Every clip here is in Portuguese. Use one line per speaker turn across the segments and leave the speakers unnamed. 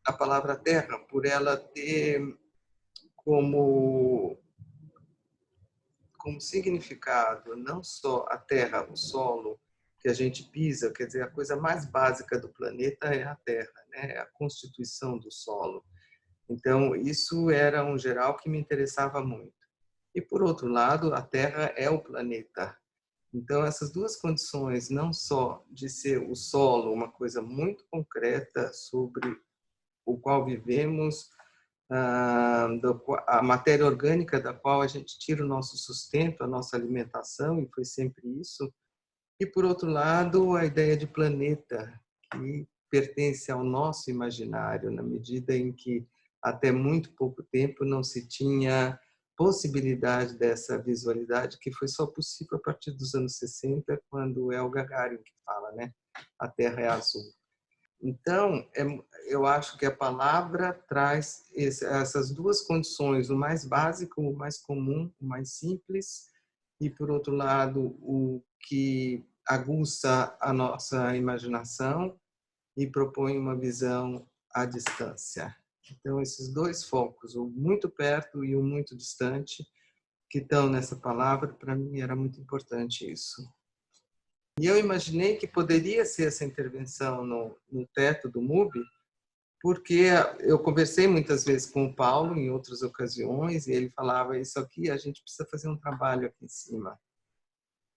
a palavra terra por ela ter como, como significado não só a terra, o solo que a gente pisa, quer dizer, a coisa mais básica do planeta é a terra, né? É a constituição do solo. Então, isso era um geral que me interessava muito. E, por outro lado, a Terra é o planeta. Então, essas duas condições, não só de ser o solo, uma coisa muito concreta sobre o qual vivemos, a matéria orgânica da qual a gente tira o nosso sustento, a nossa alimentação, e foi sempre isso. E, por outro lado, a ideia de planeta, que pertence ao nosso imaginário, na medida em que até muito pouco tempo não se tinha possibilidade dessa visualidade, que foi só possível a partir dos anos 60, quando é o Gagarin que fala, né? A Terra é azul. Então, eu acho que a palavra traz essas duas condições, o mais básico, o mais comum, o mais simples, e, por outro lado, o que aguça a nossa imaginação e propõe uma visão à distância. Então, esses dois focos, o muito perto e o muito distante, que estão nessa palavra, para mim era muito importante isso. E eu imaginei que poderia ser essa intervenção no teto do MUBI, porque eu conversei muitas vezes com o Paulo em outras ocasiões e ele falava isso aqui, a gente precisa fazer um trabalho aqui em cima.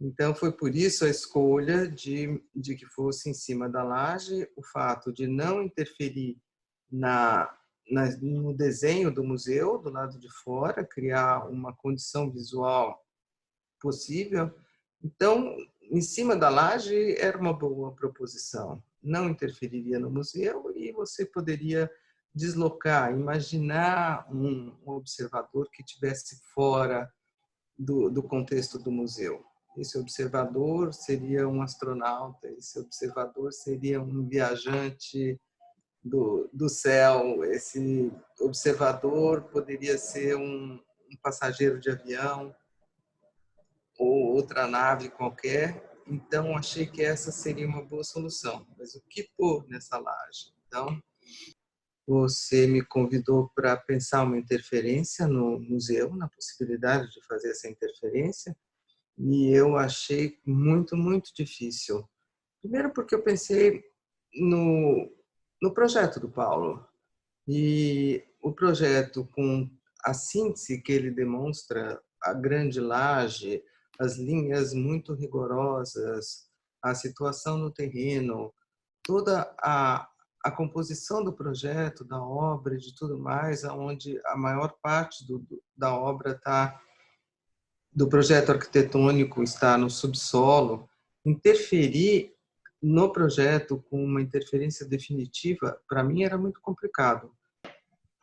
Então foi por isso a escolha de que fosse em cima da laje, o fato de não interferir no desenho do museu do lado de fora, criar uma condição visual possível. Então, em cima da laje era uma boa proposição. Não interferiria no museu e você poderia deslocar, imaginar um observador que estivesse fora do contexto do museu. Esse observador seria um astronauta, esse observador seria um viajante do céu, esse observador poderia ser um passageiro de avião, ou outra nave qualquer. Então, achei que essa seria uma boa solução. Mas o que pôr nessa laje? Então, você me convidou para pensar uma interferência no museu, na possibilidade de fazer essa interferência, e eu achei muito, muito difícil. Primeiro porque eu pensei no projeto do Paulo, e o projeto, com a síntese que ele demonstra, a grande laje, as linhas muito rigorosas, a situação no terreno, toda a composição do projeto, da obra e de tudo mais, onde a maior parte da obra está, do projeto arquitetônico está no subsolo, interferir no projeto com uma interferência definitiva, para mim era muito complicado.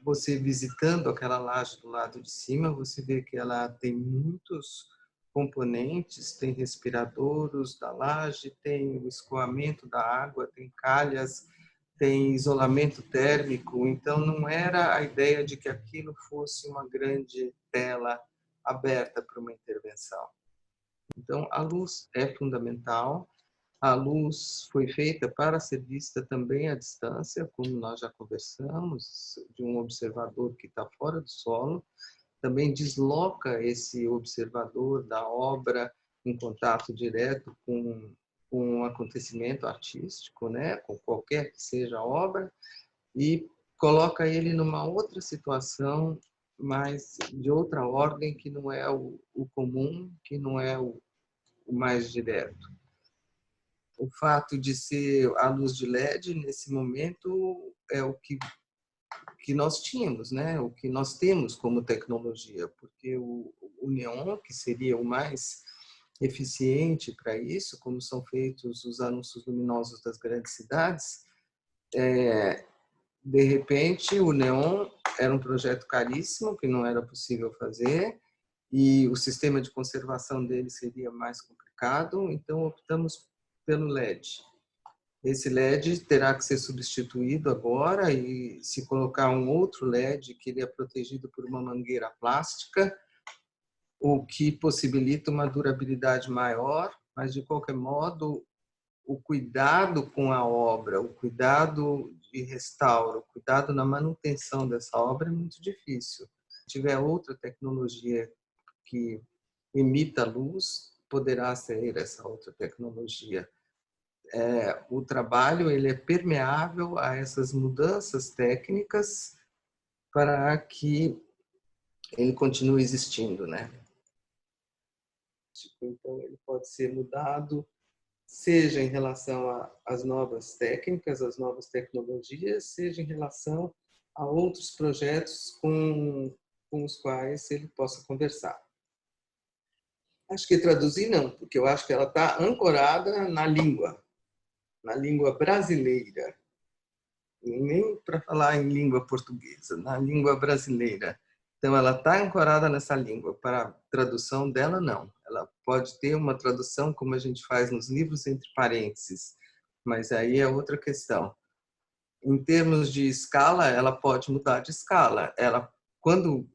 Você visitando aquela laje do lado de cima, você vê que ela tem muitos componentes, tem respiradouros da laje, tem o escoamento da água, tem calhas, tem isolamento térmico. Então, não era a ideia de que aquilo fosse uma grande tela aberta para uma intervenção. Então, a luz é fundamental. A luz foi feita para ser vista também à distância, como nós já conversamos, de um observador que está fora do solo. Também desloca esse observador da obra em contato direto com um acontecimento artístico, né? Com qualquer que seja a obra, e coloca ele numa outra situação, mas de outra ordem, que não é o comum, que não é o mais direto. O fato de ser a luz de LED, nesse momento, é o que nós tínhamos, né? O que nós temos como tecnologia, porque o neon, que seria o mais eficiente para isso, como são feitos os anúncios luminosos das grandes cidades, de repente o neon era um projeto caríssimo, que não era possível fazer, e o sistema de conservação dele seria mais complicado, então optamos pelo LED. Esse LED terá que ser substituído agora e se colocar um outro LED que ele é protegido por uma mangueira plástica, o que possibilita uma durabilidade maior, mas de qualquer modo o cuidado com a obra, o cuidado de restauro, cuidado na manutenção dessa obra é muito difícil. Se tiver outra tecnologia que emita luz, poderá ser essa outra tecnologia. O trabalho ele é permeável a essas mudanças técnicas para que ele continue existindo, né? Então, ele pode ser mudado, seja em relação às novas técnicas, às novas tecnologias, seja em relação a outros projetos com os quais ele possa conversar. Acho que traduzir não, porque eu acho que ela está ancorada na língua brasileira, nem para falar em língua portuguesa, na língua brasileira. Então, ela está ancorada nessa língua. Para a tradução dela, não. Ela pode ter uma tradução, como a gente faz nos livros, entre parênteses, mas aí é outra questão. Em termos de escala, ela pode mudar de escala. Quando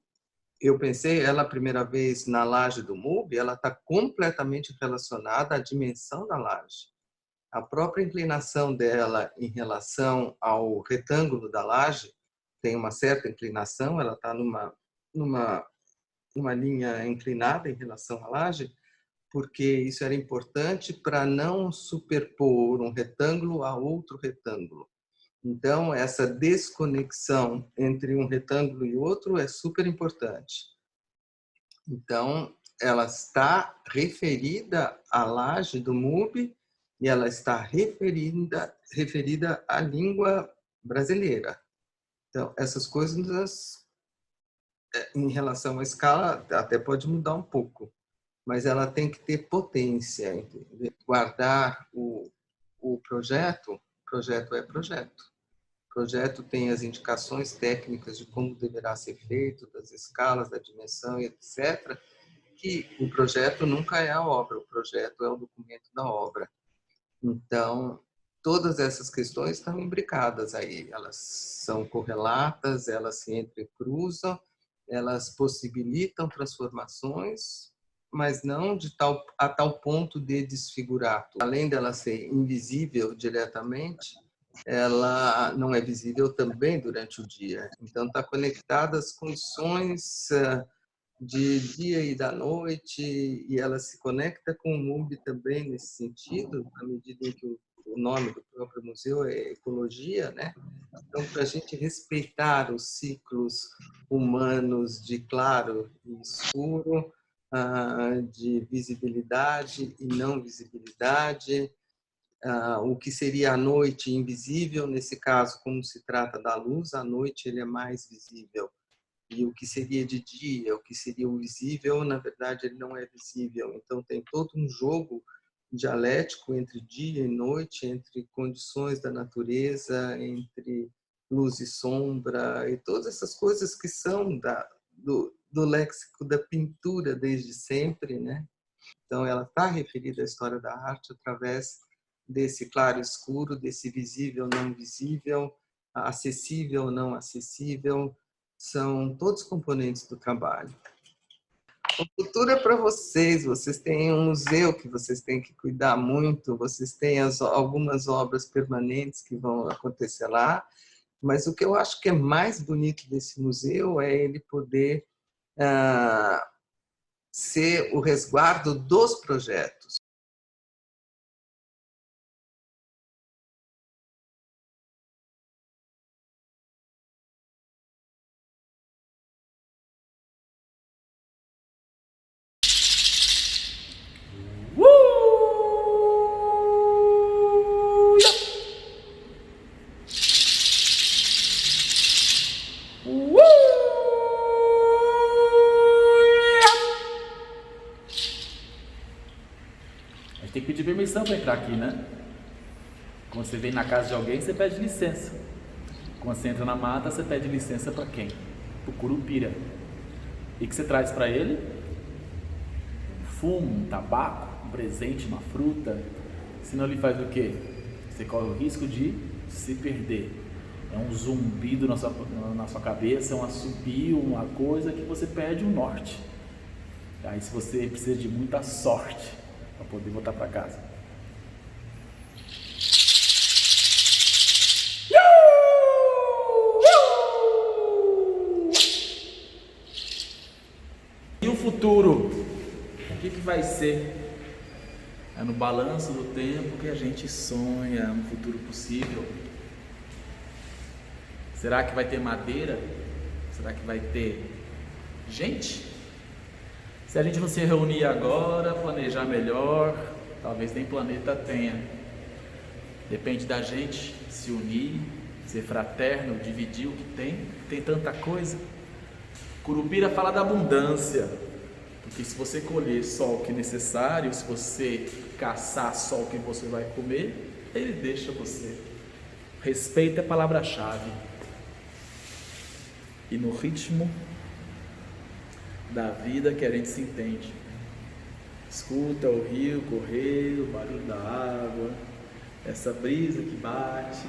eu pensei ela a primeira vez na laje do MUB, ela está completamente relacionada à dimensão da laje. A própria inclinação dela em relação ao retângulo da laje tem uma certa inclinação, ela está numa linha inclinada em relação à laje, porque isso era importante para não superpor um retângulo a outro retângulo. Então, essa desconexão entre um retângulo e outro é super importante. Então, ela está referida à laje do MUB e ela está referida à língua brasileira. Então, essas coisas, em relação à escala, até pode mudar um pouco, mas ela tem que ter potência, entendeu? Guardar o projeto é projeto. O projeto tem as indicações técnicas de como deverá ser feito, das escalas, da dimensão, etc., que o projeto nunca é a obra, o projeto é o documento da obra. Então, todas essas questões estão imbricadas aí, elas são correlatas, elas se entrecruzam, elas possibilitam transformações, mas não a tal ponto de desfigurar. Além dela ser invisível diretamente, ela não é visível também durante o dia. Então, está conectada às condições de dia e da noite, e ela se conecta com o MUB também nesse sentido, à medida em que o nome do próprio museu é ecologia, né? Então, para a gente respeitar os ciclos humanos de claro e escuro, de visibilidade e não visibilidade, o que seria a noite invisível, nesse caso, como se trata da luz, a noite ele é mais visível. E o que seria de dia, o que seria o visível, na verdade, ele não é visível. Então, tem todo um jogo dialético entre dia e noite, entre condições da natureza, entre luz e sombra, e todas essas coisas que são do léxico da pintura desde sempre, né? Então, ela está referida à história da arte através desse claro e escuro, desse visível, não visível, acessível, não acessível, são todos componentes do trabalho. O futuro é para vocês, vocês têm um museu que vocês têm que cuidar muito, vocês têm algumas obras permanentes que vão acontecer lá, mas o que eu acho que é mais bonito desse museu é ele poder ser o resguardo dos projetos.
A gente tem que pedir permissão para entrar aqui, né? Quando você vem na casa de alguém, você pede licença. Quando você entra na mata, você pede licença para quem? Para o curupira. E o que você traz para ele? Fumo, um tabaco, um presente, uma fruta. Senão ele faz o quê? Você corre o risco de se perder. É um zumbido na sua cabeça, é um assobio, uma coisa que você perde o norte. Aí se você precisa de muita sorte para poder voltar para casa. E o futuro? O que vai ser? É no balanço do tempo que a gente sonha um futuro possível. Será que vai ter madeira? Será que vai ter gente? Se a gente não se reunir agora, planejar melhor, talvez nem planeta tenha. Depende da gente se unir, ser fraterno, dividir o que tem tanta coisa. Curupira fala da abundância, porque se você colher só o que é necessário, se você caçar só o que você vai comer, ele deixa você. Respeito é a palavra-chave. E no ritmo da vida que a gente se entende. Escuta o rio correr, o barulho da água, essa brisa que bate.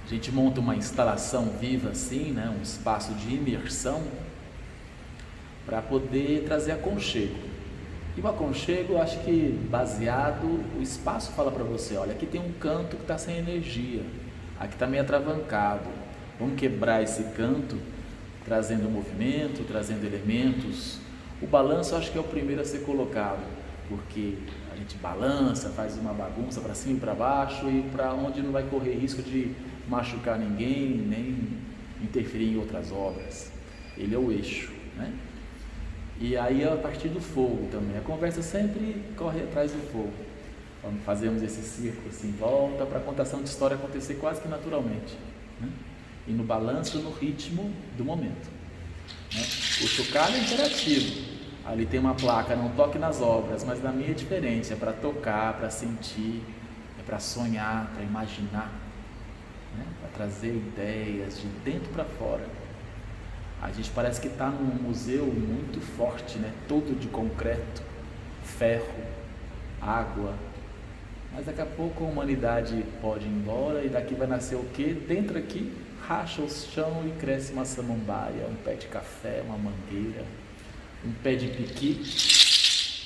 A gente monta uma instalação viva assim, né? Um espaço de imersão para poder trazer aconchego. E o aconchego, eu acho que baseado, o espaço fala para você, olha, aqui tem um canto que está sem energia, aqui está meio atravancado, vamos quebrar esse canto, trazendo movimento, trazendo elementos. O balanço eu acho que é o primeiro a ser colocado, porque a gente balança, faz uma bagunça para cima e para baixo, e para onde não vai correr risco de machucar ninguém, nem interferir em outras obras. Ele é o eixo, né? E aí a partir do fogo também, a conversa sempre corre atrás do fogo. Quando fazemos esse círculo assim em volta, para a contação de história acontecer quase que naturalmente, né? E no balanço, no ritmo do momento, né? O chocalho é interativo, ali tem uma placa, não toque nas obras, mas na minha é diferente, é para tocar, para sentir, é para sonhar, para imaginar, né? Para trazer ideias de dentro para fora. A gente parece que está num museu muito forte, né? Todo de concreto, ferro, água. Mas daqui a pouco a humanidade pode ir embora e daqui vai nascer o quê? Dentro aqui, racha o chão e cresce uma samambaia, um pé de café, uma mangueira, um pé de piqui.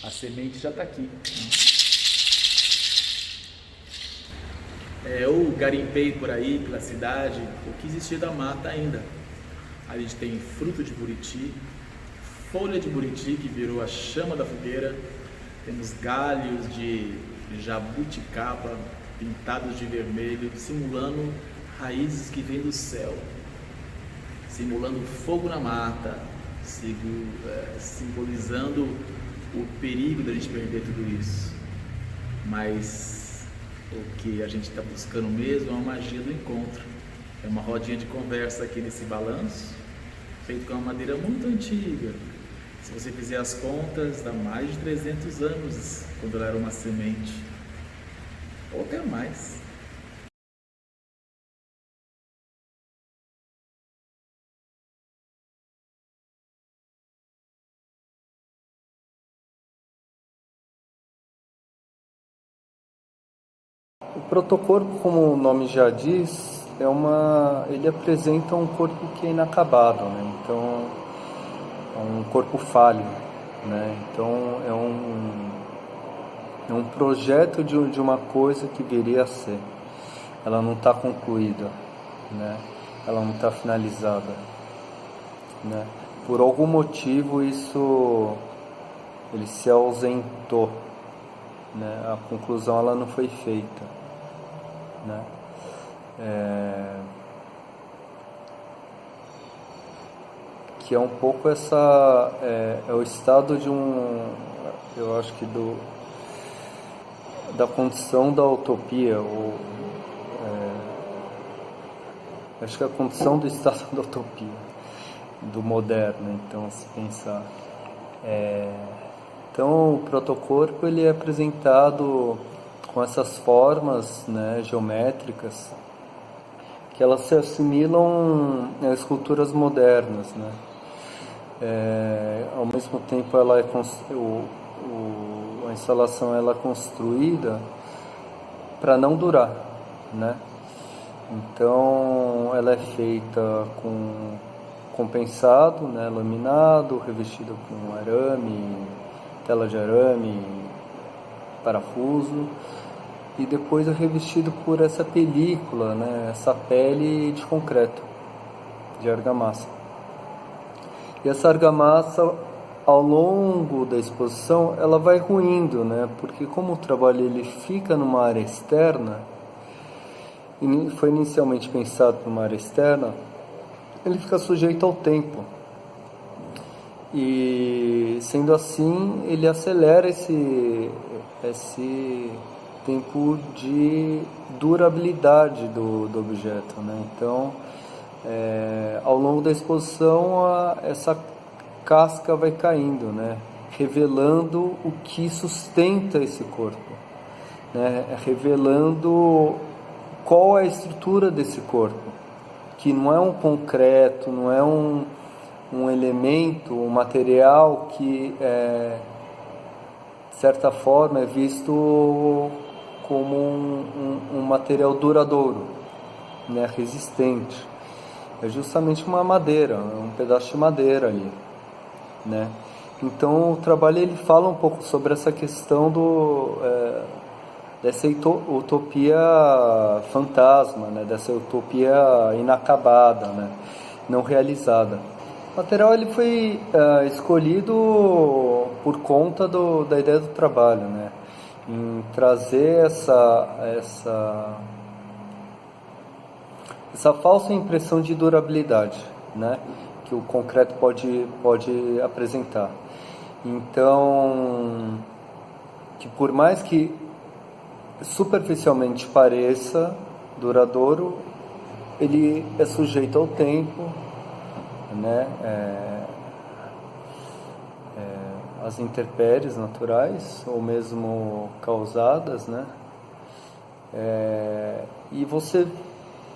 A semente já está aqui, né? Eu garimpei por aí, pela cidade, o que existia da mata ainda. A gente tem fruto de buriti, folha de buriti que virou a chama da fogueira, temos galhos de jabuticaba pintados de vermelho, simulando raízes que vêm do céu, simulando fogo na mata, simbolizando o perigo da gente perder tudo isso. Mas o que a gente está buscando mesmo é uma magia do encontro. É uma rodinha de conversa aqui nesse balanço, feito com uma madeira muito antiga. Se você fizer as contas, dá mais de 300 anos, quando ela era uma semente, ou até mais.
O protocorpo, como o nome já diz, ele apresenta um corpo que é inacabado, né? Então é um corpo falho, né? Então é um projeto de uma coisa que viria a ser. Ela não está concluída, né? Ela não está finalizada, né? Por algum motivo ele se ausentou, né? A conclusão ela não foi feita, né? Que é um pouco é o estado de eu acho que da condição da utopia, acho que é a condição do estado da utopia, do moderno. Então, se pensar, então o protocorpo ele é apresentado com essas formas, né, geométricas, que elas se assimilam a esculturas modernas, né? Ao mesmo tempo a instalação ela é construída para não durar, né? Então ela é feita com compensado, né, laminado, revestido com arame, tela de arame, parafuso, e depois é revestido por essa película, né, essa pele de concreto, de argamassa. E essa argamassa, ao longo da exposição, ela vai ruindo, né, porque como o trabalho ele fica numa área externa, foi inicialmente pensado para uma área externa, ele fica sujeito ao tempo. E sendo assim, ele acelera esse tempo de durabilidade do objeto, né? Então, ao longo da exposição, essa casca vai caindo, né? Revelando o que sustenta esse corpo, né? Revelando qual é a estrutura desse corpo, que não é um concreto, não é um elemento, um material que, de certa forma, é visto como um material duradouro, né, resistente. É justamente uma madeira, um pedaço de madeira ali, né? Então o trabalho ele fala um pouco sobre essa questão dessa utopia fantasma, né? Dessa utopia inacabada, né? Não realizada. O material ele foi escolhido por conta da ideia do trabalho, né? Em trazer essa falsa impressão de durabilidade, né? Que o concreto pode apresentar. Então, que por mais que superficialmente pareça duradouro, ele é sujeito ao tempo, né? As intempéries naturais ou mesmo causadas, né? E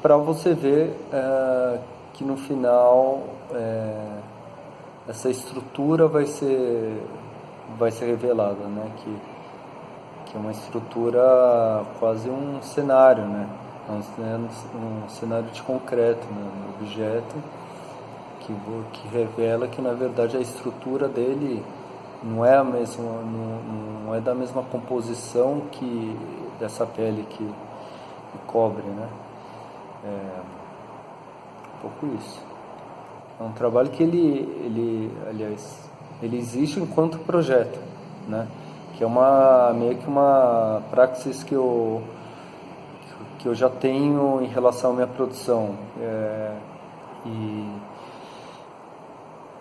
para você ver que no final essa estrutura vai ser revelada, né? Que é uma estrutura quase um cenário, né? Um cenário de concreto, né? Um objeto que revela que na verdade a estrutura dele não é a mesma, não é da mesma composição que dessa pele que cobre, né? Um pouco isso. É um trabalho que aliás, ele existe enquanto projeto, né? Que é meio que uma praxis que eu já tenho em relação à minha produção. E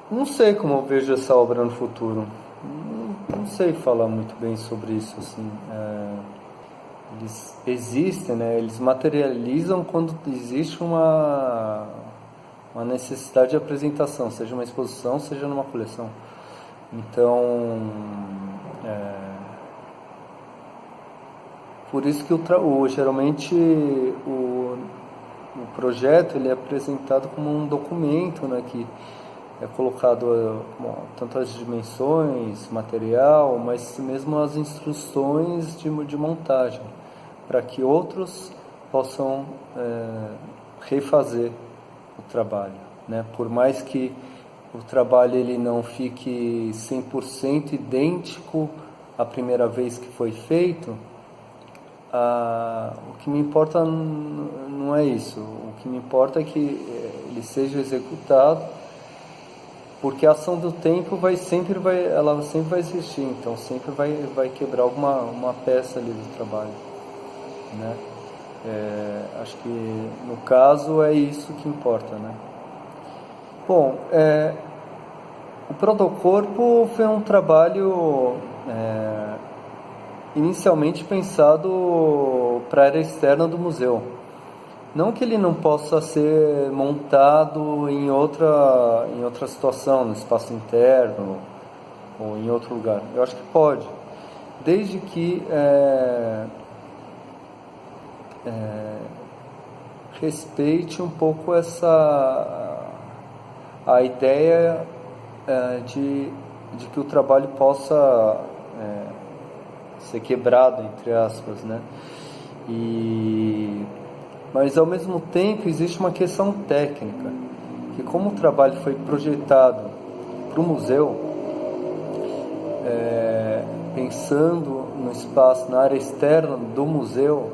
não sei como eu vejo essa obra no futuro. Não sei falar muito bem sobre isso, assim. Eles existem, né? Eles materializam quando existe uma necessidade de apresentação, seja uma exposição, seja numa coleção. Então, por isso que geralmente o projeto ele é apresentado como um documento, né? Que é colocado tanto as dimensões, material, mas mesmo as instruções de montagem, para que outros possam refazer o trabalho, né? Por mais que o trabalho ele não fique 100% idêntico à primeira vez que foi feito, o que me importa não é isso. O que me importa é que ele seja executado, porque a ação do tempo sempre vai existir, então sempre vai quebrar uma peça ali do trabalho, né? Acho que no caso é isso que importa, né? Bom, o protocorpo foi um trabalho inicialmente pensado para a área externa do museu. Não que ele não possa ser montado em outra situação, no espaço interno ou em outro lugar. Eu acho que pode, desde que respeite um pouco a ideia de que o trabalho possa ser quebrado, entre aspas, né? Mas ao mesmo tempo existe uma questão técnica, que como o trabalho foi projetado para o museu, pensando no espaço, na área externa do museu,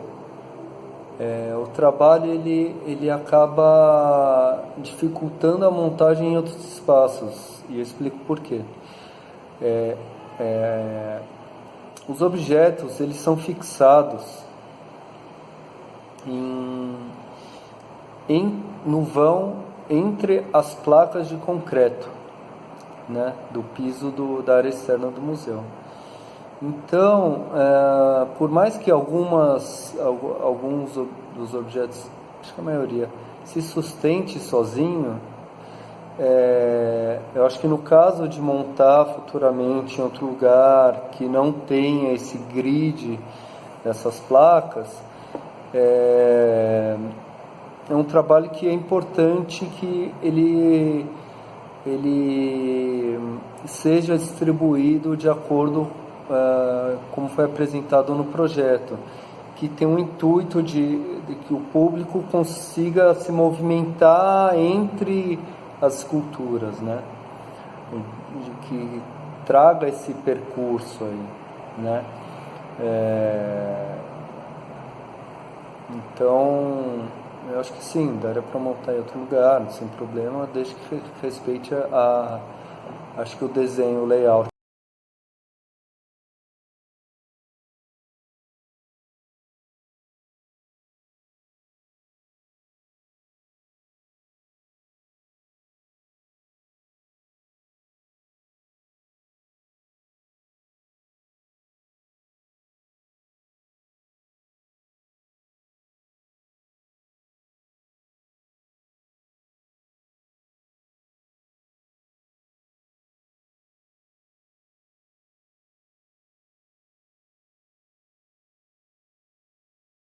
o trabalho ele acaba dificultando a montagem em outros espaços, e eu explico por quê. Os objetos eles são fixados no vão entre as placas de concreto, né, do piso da área externa do museu. Então, por mais que alguns dos objetos, acho que a maioria, se sustente sozinho, eu acho que no caso de montar futuramente em outro lugar que não tenha esse grid dessas placas, é um trabalho que é importante que ele seja distribuído de acordo como foi apresentado no projeto, que tem um intuito de que o público consiga se movimentar entre as esculturas, né? De que traga esse percurso aí, né? Então, eu acho que sim, daria para montar em outro lugar, sem problema, desde que respeite acho que o desenho, o layout.